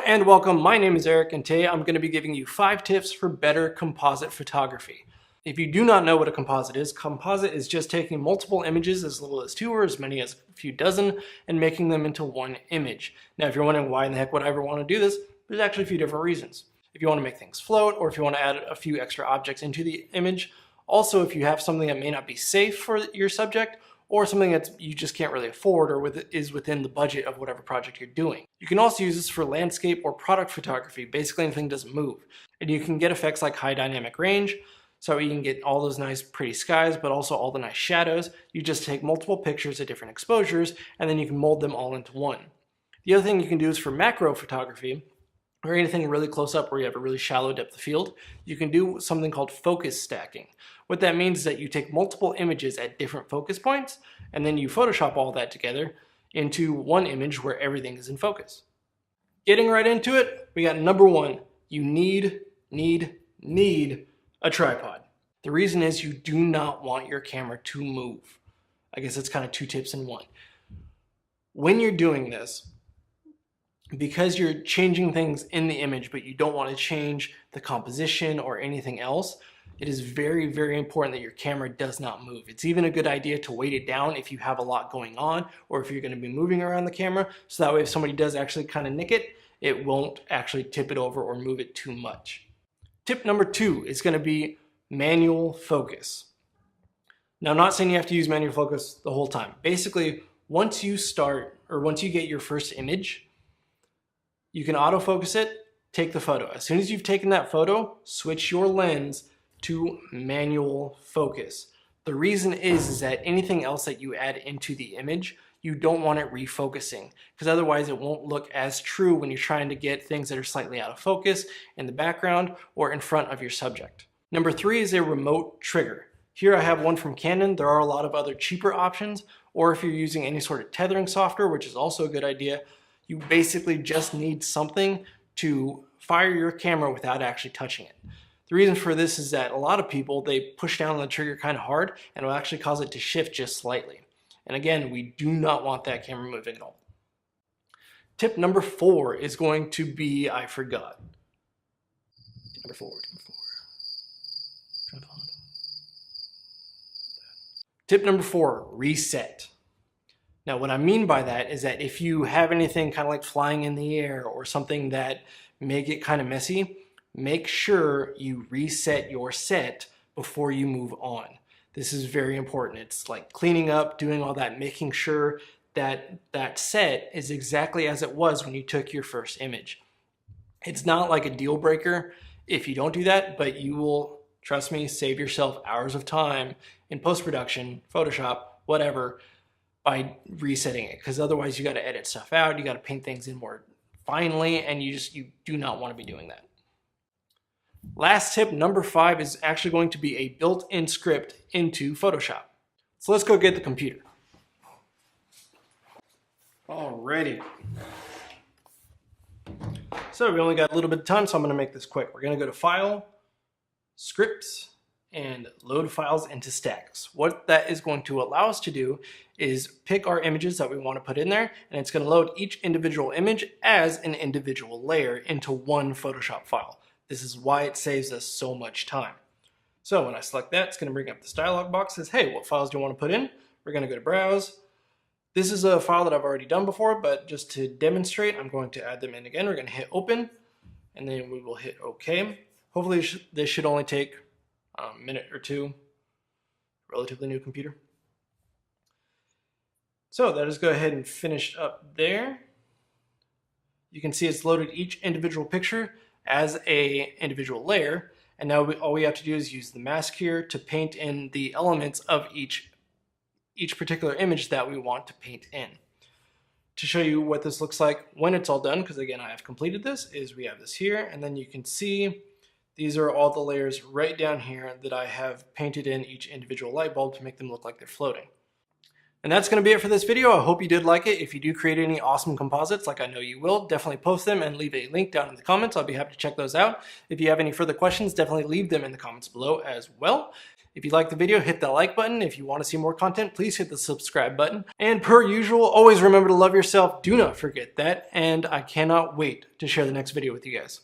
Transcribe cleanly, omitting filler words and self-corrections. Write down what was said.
and welcome. My name is Eric, and today I'm going to be giving you 5 tips for better composite photography. If you do not know what a composite is just taking multiple images, as little as 2 or as many as a few dozen, and making them into one image. Now, if you're wondering why in the heck would I ever want to do this, there's actually a few different reasons. If you want to make things float, or if you want to add a few extra objects into the image. Also, if you have something that may not be safe for your subject, or something that you just can't really afford or is within the budget of whatever project you're doing. You can also use this for landscape or product photography, basically anything doesn't move. And you can get effects like high dynamic range, so you can get all those nice pretty skies, but also all the nice shadows. You just take multiple pictures at different exposures, and then you can mold them all into one. The other thing you can do is for macro photography, or anything really close up where you have a really shallow depth of field, you can do something called focus stacking. What that means is that you take multiple images at different focus points, and then you Photoshop all that together into one image where everything is in focus. Getting right into it, we got number 1, you need a tripod. The reason is you do not want your camera to move. I guess it's kind of 2 tips in 1. When you're doing this, because you're changing things in the image, but you don't want to change the composition or anything else, it is very, very important that your camera does not move. It's even a good idea to weight it down if you have a lot going on, or if you're going to be moving around the camera, so that way if somebody does actually kind of nick it, it won't actually tip it over or move it too much. Tip number 2 is going to be manual focus. Now, I'm not saying you have to use manual focus the whole time. Basically, once you get your first image, you can autofocus it, take the photo. As soon as you've taken that photo, switch your lens to manual focus. The reason is that anything else that you add into the image, you don't want it refocusing, because otherwise it won't look as true when you're trying to get things that are slightly out of focus in the background or in front of your subject. Number 3 is a remote trigger. Here I have one from Canon. There are a lot of other cheaper options, or if you're using any sort of tethering software, which is also a good idea, you basically just need something to fire your camera without actually touching it. The reason for this is that a lot of people, they push down on the trigger kind of hard, and it will actually cause it to shift just slightly. And again, we do not want that camera moving at all. Tip number 4 is going to be, I forgot. Number 4. Tip number 4, reset. Now, what I mean by that is that if you have anything kind of like flying in the air or something that may get kind of messy, make sure you reset your set before you move on. This is very important. It's like cleaning up, doing all that, making sure that that set is exactly as it was when you took your first image. It's not like a deal breaker if you don't do that, but you will, trust me, save yourself hours of time in post-production, Photoshop, whatever, by resetting it, because otherwise you got to edit stuff out, you got to paint things in more finely, and you do not want to be doing that. Last tip, number 5, is actually going to be a built-in script into Photoshop. So let's go get the computer. Alrighty. So we only got a little bit of time, so I'm going to make this quick. We're going to go to File, Scripts, and load files into stacks. What that is going to allow us to do is pick our images that we want to put in there, and it's going to load each individual image as an individual layer into one Photoshop file. This is why it saves us so much time. So when I select that, it's going to bring up this dialog box. Says, hey, what files do you want to put in? We're going to go to Browse. This is a file that I've already done before, but just to demonstrate, I'm going to add them in again. We're going to hit Open, and then we will hit OK. Hopefully this should only take a minute or 2. Relatively new computer. So that is go ahead and finish up there. You can see it's loaded each individual picture as a individual layer, and now all we have to do is use the mask here to paint in the elements of each particular image that we want to paint in. To show you what this looks like when it's all done, because again I have completed this, is we have this here, and then you can see these are all the layers right down here that I have painted in each individual light bulb to make them look like they're floating. And that's going to be it for this video. I hope you did like it. If you do create any awesome composites, like I know you will, definitely post them and leave a link down in the comments. I'll be happy to check those out. If you have any further questions, definitely leave them in the comments below as well. If you like the video, hit the like button. If you want to see more content, please hit the subscribe button. And per usual, always remember to love yourself. Do not forget that. And I cannot wait to share the next video with you guys.